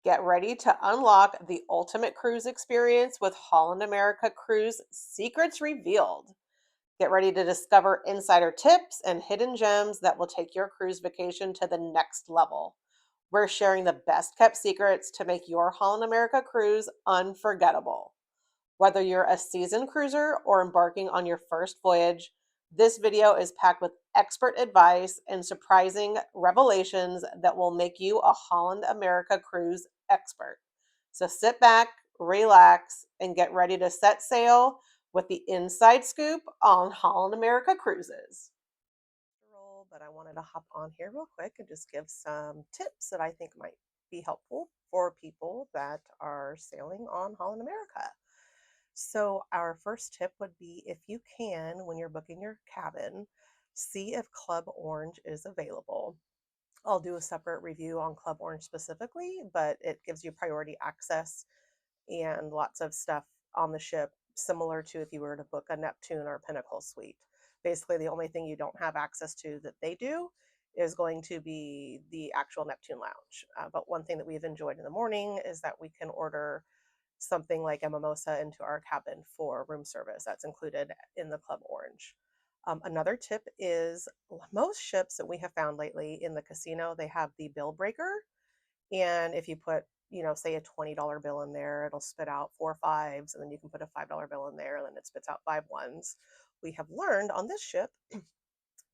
Get ready to unlock the ultimate cruise experience with Holland America Cruise Secrets Revealed. Get ready to discover insider tips and hidden gems that will take your cruise vacation to the next level. We're sharing the best kept secrets to make your Holland America cruise unforgettable. Whether you're a seasoned cruiser or embarking on your first voyage, this video is packed with expert advice and surprising revelations that will make you a Holland America cruise expert. So sit back, relax, and get ready to set sail with the inside scoop on Holland America cruises. But I wanted to hop on here real quick and just give some tips that I think might be helpful for people that are sailing on Holland America. So, our first tip would be if you can, when you're booking your cabin, see if Club Orange is available. I'll do a separate review on Club Orange specifically, but it gives you priority access and lots of stuff on the ship, similar to if you were to book a Neptune or Pinnacle suite. Basically, the only thing you don't have access to that they do is going to be the actual Neptune lounge. But one thing that we've enjoyed in the morning is that we can order something like a mimosa into our cabin for room service. That's included in the Club Orange. Another tip is most ships that we have found lately in the casino, they have the bill breaker. And if you put, say a $20 bill in there, it'll spit out four fives, and then you can put a $5 bill in there, and then it spits out five ones. We have learned on this ship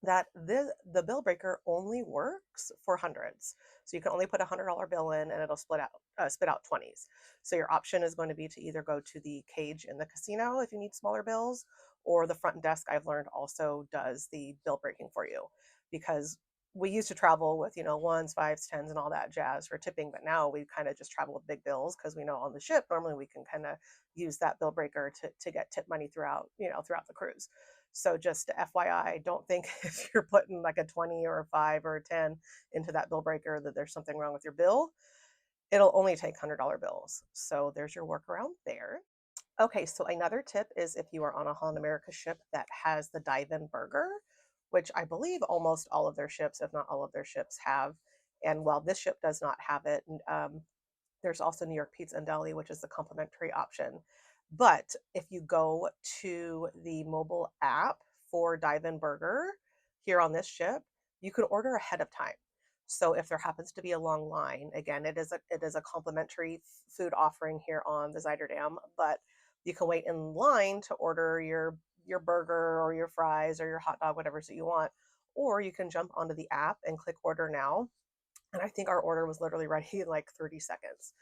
that the bill breaker only works for hundreds. So you can only put a $100 bill in and it'll spit out 20s. So your option is going to be to either go to the cage in the casino if you need smaller bills, or the front desk I've learned also does the bill breaking for you, because we used to travel with, ones, fives, tens, and all that jazz for tipping, but now we kind of just travel with big bills because we know on the ship normally we can kind of use that bill breaker to get tip money throughout the cruise. So just FYI, don't think if you're putting like a 20 or a 5 or a 10 into that bill breaker that there's something wrong with your bill. It'll only take $100 bills. So there's your workaround there. Okay, so another tip is if you are on a Holland America ship that has the dive-in burger, which I believe almost all of their ships, if not all of their ships, have. And while this ship does not have it, there's also New York Pizza and Deli, which is the complimentary option. But if you go to the mobile app for Dive-In Burger here on this ship, you can order ahead of time. So if there happens to be a long line, again, it is a complimentary food offering here on the Zuiderdam, but you can wait in line to order your burger or your fries or your hot dog, whatever that you want, or you can jump onto the app and click order now. And I think our order was literally ready in like 30 seconds.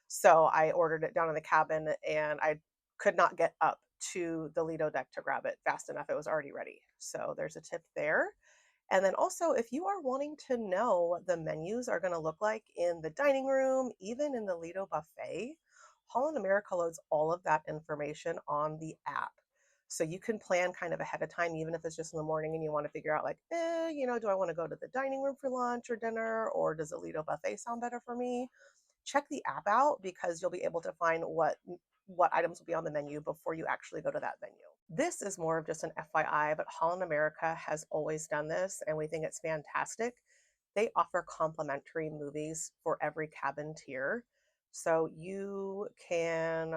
So I ordered it down in the cabin and I could not get up to the Lido deck to grab it fast enough. It was already ready. So there's a tip there. And then also, if you are wanting to know what the menus are going to look like in the dining room, even in the Lido buffet, Holland America loads all of that information on the app. So you can plan kind of ahead of time, even if it's just in the morning and you want to figure out like, do I want to go to the dining room for lunch or dinner, or does the Lido buffet sound better for me? Check the app out because you'll be able to find what items will be on the menu before you actually go to that venue. This is more of just an FYI, but Holland America has always done this and we think it's fantastic. They offer complimentary movies for every cabin tier. So you can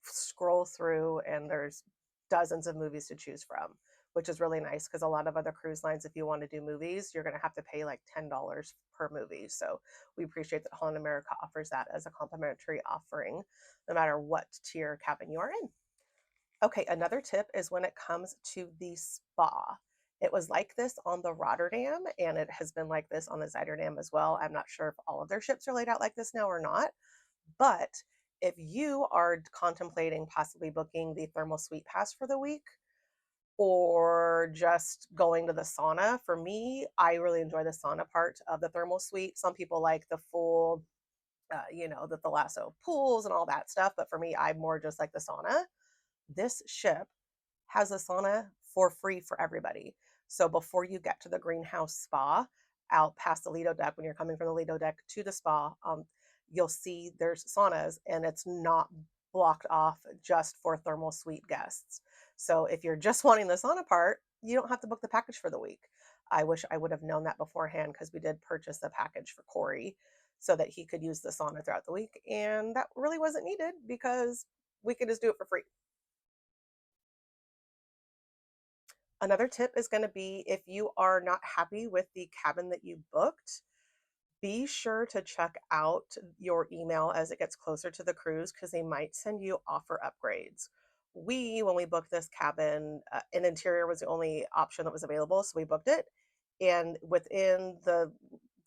scroll through and there's dozens of movies to choose from, which is really nice because a lot of other cruise lines, if you want to do movies, you're going to have to pay like $10 per movie. So we appreciate that Holland America offers that as a complimentary offering, no matter what tier cabin you are in. Okay, another tip is when it comes to the spa. It was like this on the Rotterdam, and it has been like this on the Zuiderdam as well. I'm not sure if all of their ships are laid out like this now or not, but if you are contemplating possibly booking the thermal suite pass for the week, or just going to the sauna. For me, I really enjoy the sauna part of the thermal suite. Some people like the full, the Thalasso pools and all that stuff. But for me, I more just like the sauna. This ship has a sauna for free for everybody. So before you get to the greenhouse spa, out past the Lido deck, when you're coming from the Lido deck to the spa, you'll see there's saunas and it's not blocked off just for thermal suite guests. So if you're just wanting the sauna part, you don't have to book the package for the week. I wish I would have known that beforehand because we did purchase the package for Corey. so that he could use the sauna throughout the week. And that really wasn't needed because we could just do it for free. Another tip is going to be if you are not happy with the cabin that you booked, be sure to check out your email as it gets closer to the cruise because they might send you offer upgrades. When we booked this cabin, an interior was the only option that was available, so we booked it. And within the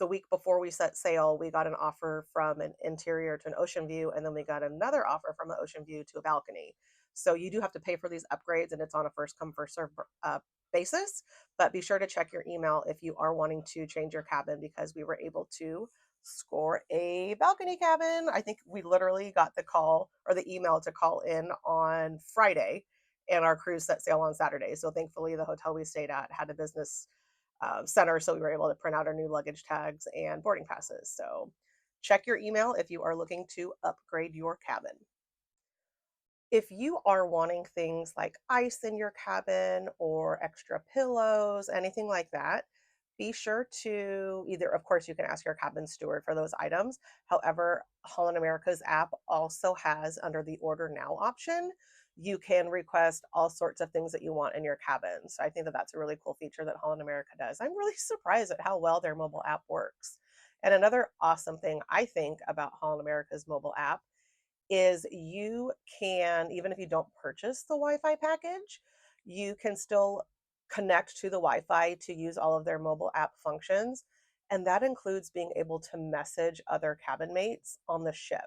week before we set sail, we got an offer from an interior to an ocean view, and then we got another offer from an ocean view to a balcony. So you do have to pay for these upgrades, and it's on a first come first serve basis. But be sure to check your email if you are wanting to change your cabin because we were able to score a balcony cabin. I think we literally got the call or the email to call in on Friday, and our cruise set sail on Saturday. So thankfully, the hotel we stayed at had a business center, so we were able to print out our new luggage tags and boarding passes. So check your email if you are looking to upgrade your cabin. If you are wanting things like ice in your cabin or extra pillows, anything like that, be sure to either, of course, you can ask your cabin steward for those items. However, Holland America's app also has under the order now option, you can request all sorts of things that you want in your cabin. So I think that that's a really cool feature that Holland America does. I'm really surprised at how well their mobile app works. And another awesome thing I think about Holland America's mobile app is you can, even if you don't purchase the Wi-Fi package, you can still connect to the Wi-Fi to use all of their mobile app functions. And that includes being able to message other cabin mates on the ship.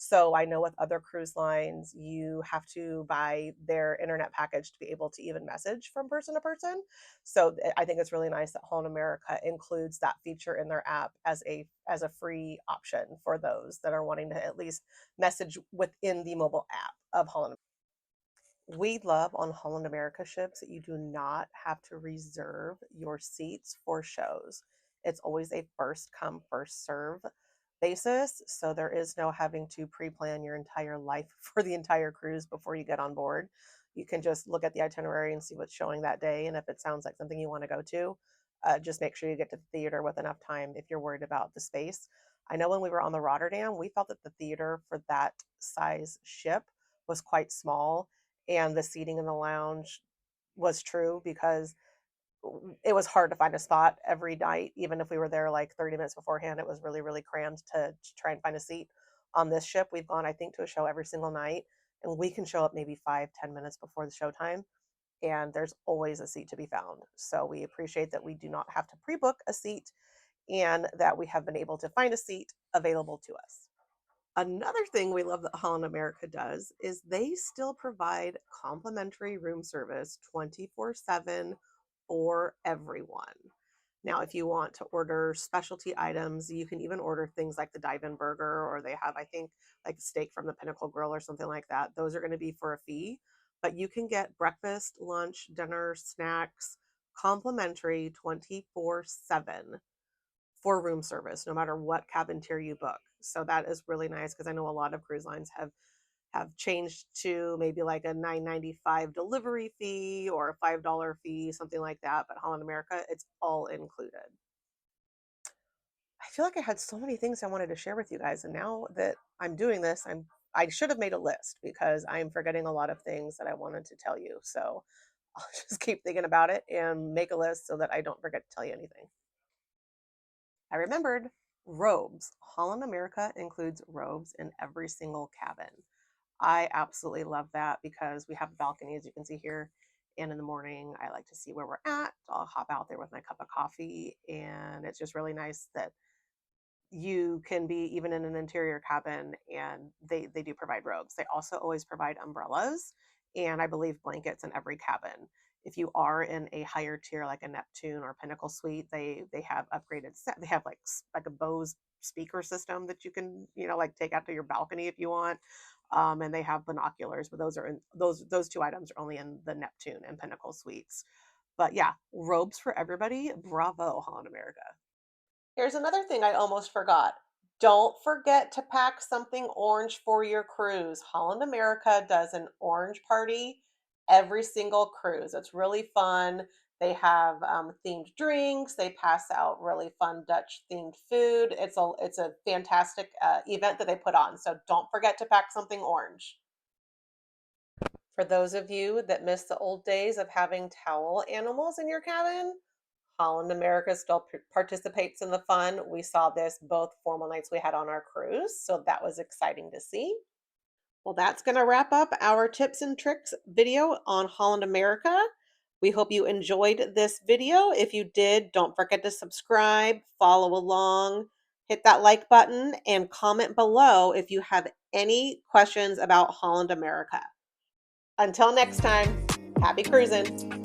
So I know with other cruise lines, you have to buy their internet package to be able to even message from person to person. So I think it's really nice that Holland America includes that feature in their app as a free option for those that are wanting to at least message within the mobile app of Holland. We love on Holland America ships that you do not have to reserve your seats for shows. It's always a first come, first serve basis. So there is no having to pre plan your entire life for the entire cruise before you get on board. You can just look at the itinerary and see what's showing that day. And if it sounds like something you want to go to, just make sure you get to the theater with enough time if you're worried about the space. I know when we were on the Rotterdam, we felt that the theater for that size ship was quite small and the seating in the lounge was true because it was hard to find a spot every night. Even if we were there like 30 minutes beforehand, it was really, really crammed to try and find a seat. On this ship, we've gone, I think, to a show every single night, and we can show up maybe 5, 10 minutes before the showtime, and there's always a seat to be found. So we appreciate that we do not have to pre-book a seat and that we have been able to find a seat available to us. Another thing we love that Holland America does is they still provide complimentary room service 24/7 for everyone. Now, if you want to order specialty items, you can even order things like the dive-in burger, or they have, I think, like steak from the Pinnacle Grill or something like that. Those are going to be for a fee, but you can get breakfast, lunch, dinner, snacks complimentary 24/7 for room service, no matter what cabin tier you book. So that is really nice because I know a lot of cruise lines have changed to maybe like a 9.95 delivery fee or a $5 fee, something like that. But Holland America, it's all included. I feel like I had so many things I wanted to share with you guys, and now that I'm doing this, I should have made a list because I'm forgetting a lot of things that I wanted to tell you. So I'll just keep thinking about it and make a list so that I don't forget to tell you anything. I remembered robes. Holland America includes robes in every single cabin. I absolutely love that because we have a balcony, as you can see here. And in the morning, I like to see where we're at. I'll hop out there with my cup of coffee. And it's just really nice that you can be even in an interior cabin and they do provide robes. They also always provide umbrellas and I believe blankets in every cabin. If you are in a higher tier like a Neptune or Pinnacle suite, they have upgraded set. They have like a Bose speaker system that you can, like take out to your balcony if you want. And they have binoculars, but those two items are only in the Neptune and Pinnacle suites. But yeah, robes for everybody. Bravo, Holland America. Here's another thing I almost forgot. Don't forget to pack something orange for your cruise. Holland America does an orange party every single cruise. It's really fun. They have themed drinks. They pass out really fun Dutch themed food. It's a fantastic event that they put on. So don't forget to pack something orange. For those of you that miss the old days of having towel animals in your cabin, Holland America still participates in the fun. We saw this both formal nights we had on our cruise, so that was exciting to see. Well, that's going to wrap up our tips and tricks video on Holland America. We hope you enjoyed this video. If you did, don't forget to subscribe, follow along, hit that like button, and comment below if you have any questions about Holland America. Until next time, happy cruising.